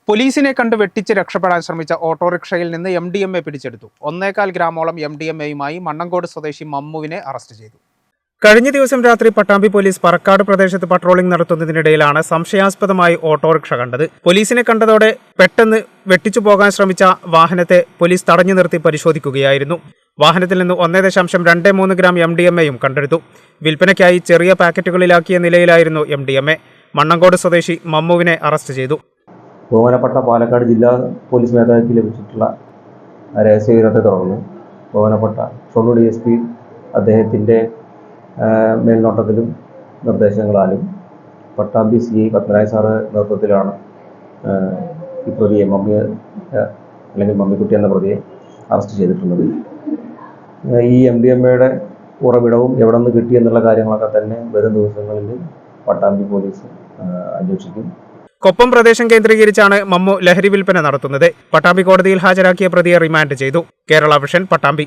പോലീസിനെ കണ്ട് വെട്ടിച്ച് രക്ഷപ്പെടാൻ ശ്രമിച്ച ഓട്ടോറിക്ഷയിൽ നിന്ന് MDMA പിടിച്ചെടുത്തു. 1.25 ഗ്രാമോളം MDMAയുമായി മണ്ണങ്കോട് സ്വദേശി മമ്മുവിനെ അറസ്റ്റ് ചെയ്തു. കഴിഞ്ഞ ദിവസം രാത്രി പട്ടാമ്പി പോലീസ് പറക്കാട് പ്രദേശത്ത് പട്രോളിംഗ് നടത്തുന്നതിനിടയിലാണ് സംശയാസ്പദമായി ഓട്ടോറിക്ഷ കണ്ടത്. പോലീസിനെ കണ്ടതോടെ പെട്ടെന്ന് വെട്ടിച്ചു പോകാൻ ശ്രമിച്ച വാഹനത്തെ പോലീസ് തടഞ്ഞു നിർത്തി പരിശോധിക്കുകയായിരുന്നു. വാഹനത്തിൽ നിന്ന് 1.23 ഗ്രാം MDMAയും കണ്ടെടുത്തു. വിൽപ്പനയ്ക്കായി ചെറിയ പാക്കറ്റുകളിലാക്കിയ നിലയിലായിരുന്നു MDMA. മണ്ണങ്കോട് സ്വദേശി മമ്മുവിനെ അറസ്റ്റ് ചെയ്തു. ബഹുമാനപ്പെട്ട പാലക്കാട് ജില്ലാ പോലീസ് മേധാവിക്ക് ലഭിച്ചിട്ടുള്ള രഹസ്യവിവരത്തെ തുടർന്ന് ബഹുമാനപ്പെട്ട ഷൊർണൂർ DSP അദ്ദേഹത്തിൻ്റെ മേൽനോട്ടത്തിലും നിർദ്ദേശങ്ങളാലും പട്ടാമ്പി CI പത്മനാഭൻ സാറ് നേതൃത്വത്തിലാണ് ഈ പ്രതിയെ മമ്മിക്കുട്ടി എന്ന പ്രതിയെ അറസ്റ്റ് ചെയ്തിട്ടുള്ളത്. ഈ MDMAയുടെ ഉറവിടവും എവിടെ നിന്ന് കിട്ടിയെന്നുള്ള കാര്യങ്ങളൊക്കെ തന്നെ വരും ദിവസങ്ങളിൽ പട്ടാമ്പി പോലീസ് അന്വേഷിക്കും. കൊപ്പം പ്രദേശം കേന്ദ്രീകരിച്ചാണ് മമ്മു ലഹരി വിൽപ്പന നടത്തുന്നത്. പട്ടാമ്പി കോടതിയിൽ ഹാജരാക്കിയ പ്രതിയെ റിമാൻഡ് ചെയ്തു. കേരള വിഷൻ, പട്ടാമ്പി.